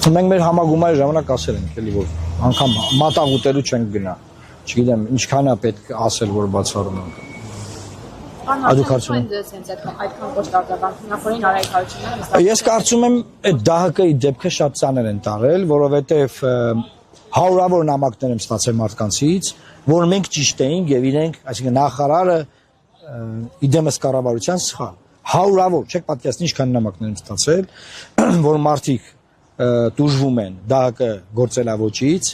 Մենք մեր համագումարի ժամանակ ասել ենք, էլի որ անգամ մատաղ ուտելու չենք գնա։ Չգիտեմ, ինչքան է պետք ասել, որ բացառում ենք։ Այդքան կոշտ արձագանքին Արայք Հարությունյանը Ես կարծում եմ այդ ԴՀԿ-ի դեպքը շատ ծանր են տարել, որովհետև հարյուրավոր նամակներ եմ ստացել մարդկանցից, որ մենք ճիշտ էինք եւ իրենք, այսինքն նախարարը իդեմս կառավարության սխալ։ Հարյուրավոր, չեք պատկերացնի ինչքան նամակներ եմ ստացել, որ մարդիկ դժվում են ԴՀԿ գործելավոճից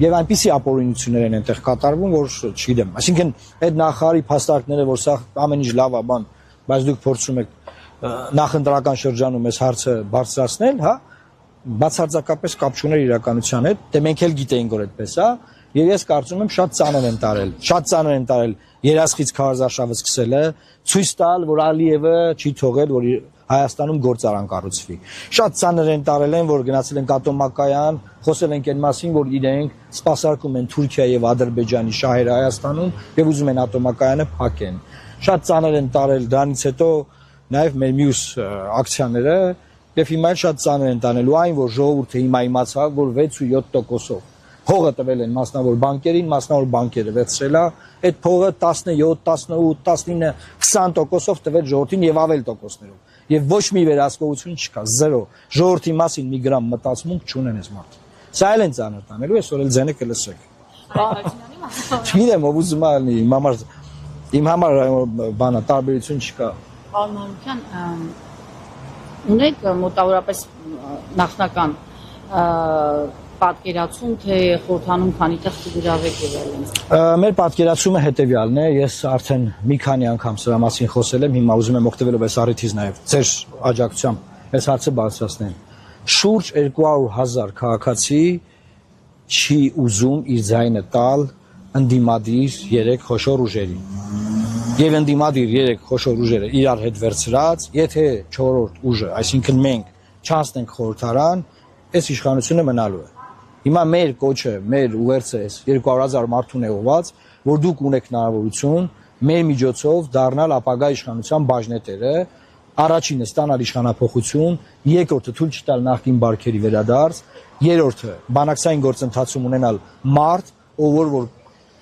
եւ այնպիսի ապօրինություններ են այնտեղ կատարվում, որ չգիտեմ, այսինքն այդ նախարարի փաստարկները, որ սա ամեն ինչ լավ է բան, բայց դուք փորձում եք նախընտրական շրջանում այս հարցը բարձրացնել, հա, բացարձակապես կապ չուներ իրականության հետ, դե մենք էլ գիտեինք, որ այդպես է, եւ ես կարծում եմ շատ ծանր են տարել երասխից քարոզարշավը սկսելը, ցույց տալ, որ Ալիևը չի թողել, որ Հայաստանում գործարան կառուցվի։ Շատ ծանր են տարել են, որ գնացել են ատոմակայան, խոսել ենք այն մասին, որ իրենք սպասարկում են Թուրքիա եւ Ադրբեջանի շահերը Հայաստանում եւ ուզում են ատոմակայանը փակեն։ Շատ ծանր են տարել, դրանից հետո նաեւ մեր մյուս ակցիաները եւ հիմա էլ շատ ծանր են տանելու այն, որ ժողովուրդը հիմա իմացավ, որ 6.7%-ով փողը տվել են մասնավոր բանկերին, մասնավոր բանկերը վերցրել է, այդ փողը 17, 18, 19, 20%-ով տվել ժողովրդին եւ ավել տոկոսներով։ Եվ ոչ մի վերահսկողություն չկա, 0։ Ժողովրդի մասին մի գրամ մտածմունք չունեն այս մարդը։ Սա էլ են ծանր տանելու, այսօր էլ ձենը կլսեք։ Չգիտեմ, ով ուզում է լինի, իմ համար բանա տարբերություն չկա։ Պարոն Մանուկյան, ունեք մոտավորապես նախնական պատկերացում, թե խորհրդանում քանի տեղ կգրավեք եւ այլն։ Մեր պատկերացումը հետեւյալն է, ես արդեն մի քանի անգամ սրա մասին խոսել եմ, հիմա ուզում եմ օգտվելով այս առիթից նաեւ ձեր աջակցությամբ այս հարցը բարձրացնել։ Շուրջ 200,000 քաղաքացի չի ուզում իր ձայնը տալ ընդդիմադիր 3 խոշոր ուժերին։ Եվ ընդդիմադիր 3 խոշոր ուժերը իրար հետ վերցրած, եթե 4-րդ ուժը, այսինքն մենք չանցնենք խորհրդարան, այս իշխանությունը մնալու է։ Հիմա մեր կոչը, մեր ուղերձը 200,000 մարդուն է ուղղված, որ դուք ունեք հնարավորություն մեր միջոցով դառնալ ապագա իշխանության բաժնետերը, առաջինը ստանալ իշխանափոխություն, երկրորդը թույլ չտալ նախկին բարքերի վերադարձ, երրորդը բանակցային գործընթացում ունենալ մարդ, ով որ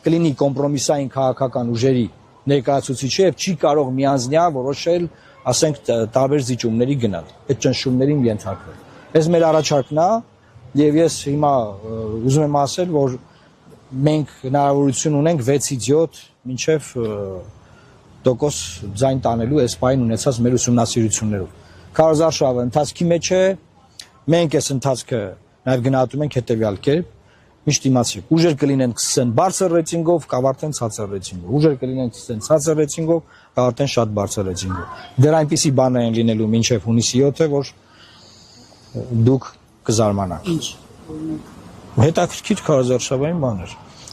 կլինի կոմպրոմիսային քաղաքական ուժերի ներկայացուցիչը եւ չի կարող միանձնյա որոշել, ասենք, տարբեր զիջումների գնալ, այդ ճնշումներին ենթարկվել։ Այս մեր առաջարկն է, եւ ես հիմա ուզում եմ ասել, որ մենք հնարավորություն ունենք 6-7 մինչեւ տոկոս ձայն տանելու այս պայն ունեցած մեր ուսումնասիրություններով։ Քարոզարշավը ընթացքի մեջ է, մենք այս ընթացքը նաեւ գնահատում ենք հետեւյալ կերպ, միշտ իմացեք, ուժեր կլինեն կսեն բարձր ռեյտինգով, կավարտեն ցածր ռեյտինգով, ուժեր կլինեն կսեն ցածր ռեյտինգով, կավարտեն շատ բարձր ռեյտինգով։ Դեռ այնպիսի բաներ են լինելու մինչեւ հունիսի 7-ը, որ դուք կզարմանաք։ Ինչ։ Հետաքրքիր քարոզարշավային բաներ։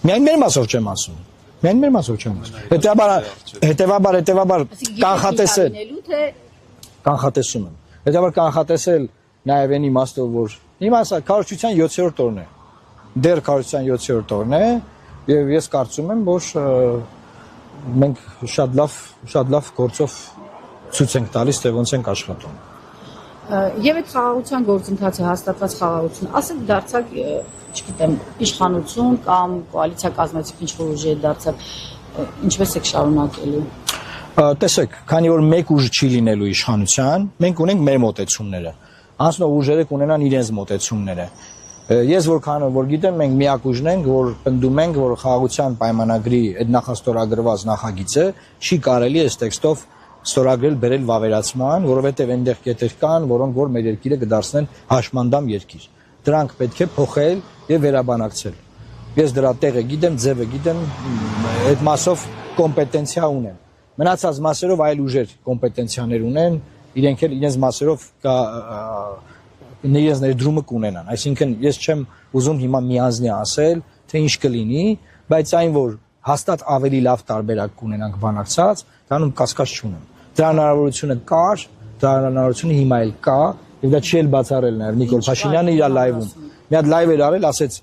Միայն մեր մասով չեմ ասում։ Միայն մեր մասով չեմ ասում։ Հետևաբար կանխատեսում եմ։ Հետևաբար կանխատեսել նաև այն իմաստով, որ հիմա սա քարոզչության 7-րդ օրն է։ Դեռ քարոզչության 7-րդ օրն է, եւ ես կարծում եմ, որ մենք շատ լավ գործով ցույց ենք տալիս, թե ոնց ենք աշխատում։ Եվ այդ խաղաղության գործընթացը հաստատված խաղաղություն, ասենք դարձակ, չգիտեմ, իշխանություն կամ կոալիցիա կազմեցիք ինչ-որ ուժի դարձակ, ինչպես եք շարունակելու։ Տեսեք, քանի որ մեկ ուժ չի լինելու իշխանության, մենք ունենք մեր մոտեցումները։ Անցնող ուժերը կունենան իրենց մոտեցումները։ Ես որքանով որ գիտեմ, մենք միակ ուժն ենք, որ պնդում ենք, որ խաղաղության պայմանագրի այդ նախաստորագրված նախագիծը չի կարելի այս տեքստով ստորագրել բերել վավերացման, որովհետև այնտեղ կետեր կան, որոնք որ մեր երկիրը կդարձնեն հաշմանդամ երկիր։ Դրանք պետք է փոխել եւ վերաբանակցել։ Ես դրա տեղը գիտեմ, ձևը գիտեմ, այդ մասով կոմպետենցիա ունեմ։ Մնացած մասերով այլ ուժեր կոմպետենցիաներ ունեն, իրենք էլ իրենց մասերով իրենց ներդրումը կունենան։ Այսինքն ես չեմ ուզում հիմա միանձնյա ասել, թե ինչ կլինի, բայց այն որ հաստատ ավելի լավ տարբերակ կունենանք բանակցած, դրանում կասկած չունեմ։ Դրա հնարավորությունը կար, դրա հնարավորությունը հիմա էլ կա, եւ դա չի էլ բացառել նաեւ Նիկոլ Փաշինյանը իր լայվում։ Մի հատ լայվ էր արել, ասեց,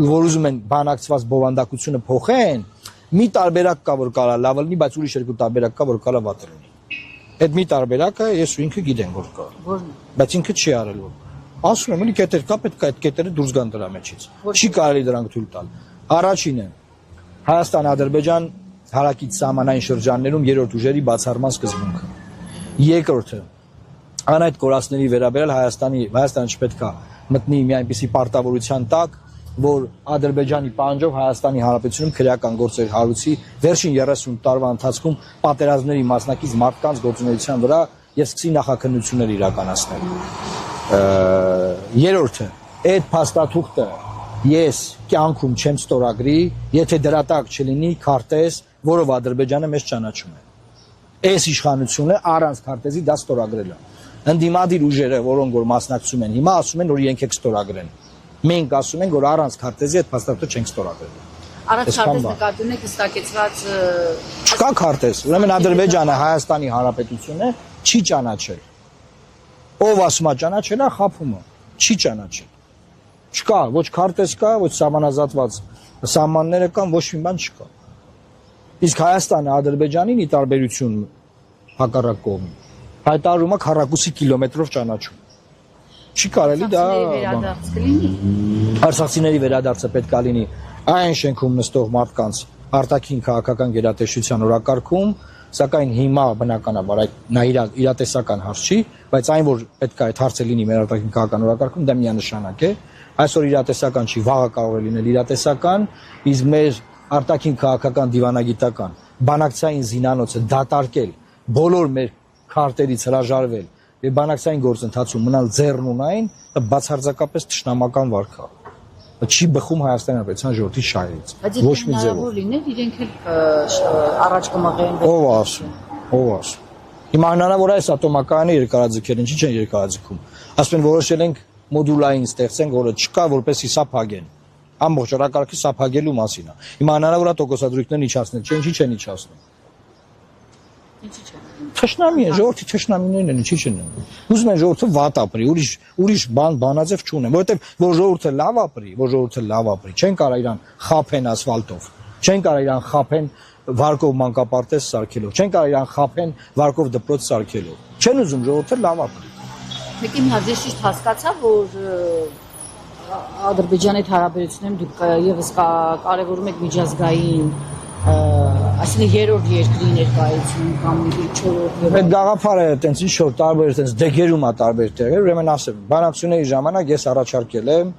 որ ուզում են բանակցված բովանդակությունը փոխեն, մի տարբերակ կա որ կարա լավ լինի, բայց ուրիշ երկու տարբերակ կա որ կարա վատ լինի։ Այդ մի տարբերակը ես ու ինքը գիտենք որ կա։ Բայց ինքը չի արել որ։ Ասում եմ, ունի կետեր կա, պետք է այդ կետերը դուրս գան դրա մեջից։ Չի կարելի դրանք թույլ տալ։ Առաջինը Հայաստան-Ադրբեջան հարակից սահմանային շրջաններում երրորդ ուժերի բացառման սկզբունքը։ Երկրորդը անայդ կորածների վերաբերյալ Հայաստանը չպետք է մտնի մի այնպիսի պարտավորության տակ, որ Ադրբեջանի պահանջով Հայաստանի Հանրապետությունում քրեական գործեր հարուցի վերջին 30 տարվա ընթացքում պատերազմների մասնակից մարդկանց գործունեության վրա եւ սկսի նախաքննություններ իրականացնել։ Երրորդը, այդ փաստաթուղթը ես կյանքում չեմ ստորագրի, եթե դրա տակ չլինի քարտեզ, որով Ադրբեջանը մեզ ճանաչում է։ Այս իշխանությունը առանց քարտեզի դա ստորագրել է։ Ընդդիմադիր ուժերը, որոնք որ մասնակցում են հիմա, ասում են, որ իրենք եք ստորագրեն։ Մենք ասում ենք, որ առանց քարտեզի այդ փաստաթուղթը չենք ստորագրել։ Առանց քարտեզ նկատում եք հստակեցված չկա քարտեզ։ Ուրեմն Ադրբեջանը Հայաստանի Հանրապետությունը չի ճանաչել։ Ով ասում է ճանաչել է, խափում է, չի ճանաչել։ Չկա, ոչ քարտեզ կա, ոչ սահմանազատված սահմանները կան, ոչ մի բան չկա։ Իսկ Հայաստանը Ադրբեջանին ի տարբերություն հակառակ կողմի հայտարարում է քառակուսի կիլոմետրով ճանաչում։ Չի կարելի դա արցախցիների վերադարձը պետք է լինի այն շենքում նստող մարդկանց արտաքին քաղաքական գերատեսչության օրակարգում, սակայն հիմա բնականաբար նա իրատեսական հարց չի, բայց այն որ պետք է այդ հարցը լինի մեր արտաքին քաղաքական օրակարգում, դա միանշանակ է։ Այսօր իրատեսական չի, վաղը կարող է լինել իրատեսական, իսկ մեր արտաքին քաղաքական դիվանագիտական բանակցային զինանոցը դատարկել, բոլոր մեր քարտերից հրաժարվել եւ բանակցային գործընթացում մնալ ձեռնունայն, բացարձակապես թշնամական վարք է։ Չի բխում Հայաստանի Հանրապետության ժողովրդի շահերից։ Ոչ մի ձևով։ Որ լիներ իրենք էլ առաջ կմղեն։ Ով ասում։ Հիմա հնարավոր է այս ատոմակայանը երկարաձգել, ինչի՞ չեն երկարաձգում։ Ասում են որոշել ենք մոդուլային ստեղծենք, որը չկա, որպեսզի սա փագեն։ Ամբողջ օրակարգը սա փագելու մասին է։ Հիմա հնարավոր է տոկոսադրույքներն իջացնել, չէ՞, ինչի չեն իջացնում։ Ինչի՞ չեն։ Թշնամի են, ժողովրդի թշնամիներն են, ինչի՞ չեն։ Ուզում են ժողովուրդը վատ ապրի, ուրիշ բանաձև չունեն, որովհետև որ ժողովուրդը լավ ապրի, չեն կարող իրան խափեն ասֆալտով, չեն կարող իրան խափեն վարկով մանկապարտեզ սարքելով, չեն կարող իրան խափեն վարկով դպրոց սարքելով։ Չեն ուզում ժողովուրդը լավ ապրի։ Մեկի մի հատ ճիշտ հասկացա, որ Ադրբեջանի հետ հարաբերություններում դուք եւս կարևորում եք միջազգային, այսինքն երրորդ երկրի ներկայություն կամ 4-րդ։ Այդ գաղափարը տենց ինչ որ տարբեր տենց դեգերում է տարբեր տեղեր, ուրեմն ասեմ, բանակցությունների ժամանակ ես առաջարկել եմ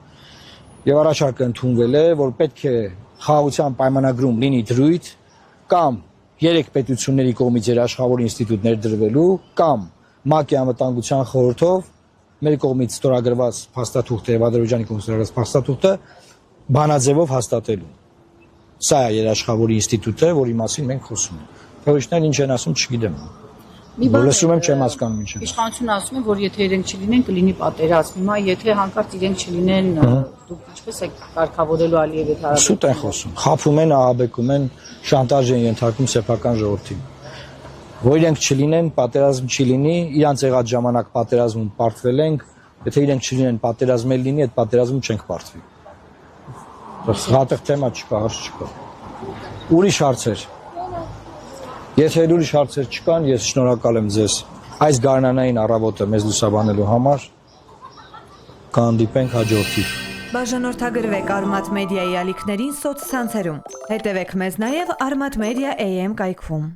եւ առաջարկը ընդունվել է, որ պետք է խաղաղության պայմանագրում լինի դրույթ կամ 3 պետությունների կողմից երաշխավոր ինստիտուտներ դրվելու կամ ՄԱԿ-ի անվտանգության խորհրդով մեր կողմից ստորագրված փաստաթուղթը եւ Ադրբեջանի կողմից ստորագրված փաստաթուղթը բանաձևով հաստատելու։ Սա է երաշխավորի ինստիտուտը, որի մասին մենք խոսում ենք։ Թեորիստներն ինչ են ասում, չգիտեմ։ Լսում եմ, չեմ հասկանում ինչ են։ Իշխանությունը ասում է, որ եթե իրենք չլինեն, կլինի պատերազմ։ Հիմա եթե հանկարծ իրենք չլինեն, դուք ինչպես եք կարգավորելու Ալիևի հետ հարաբերությունները։ Սուտ են խոսում։ Խափում են, ահաբեկում են, շանտաժ են ենթարկում սեփական ժողովրդին։ Որ իրենք չլինեն, պատերազմ չի լինի, իրանց եղած ժամանակ պատերազմում պարտվել ենք, եթե իրենք չլինեն, պատերազմ էլ լինի, այդ պատերազմում չենք պարտվի։ Հատեղ թեմա չկա, հարց չկա։ Ուրիշ հարցեր։ Եթե ուրիշ հարցեր չկան, ես շնորհակալ եմ ձեզ այս գարնանային առավոտը մեզ լուսաբանելու համար։ Կհանդիպենք հաջորդիվ։ Բաժանորդագրվեք Արմատ մեդիայի ալիքներին սոցցանցերում։ Հետևեք մեզ նաև Armat Media AM կայքում։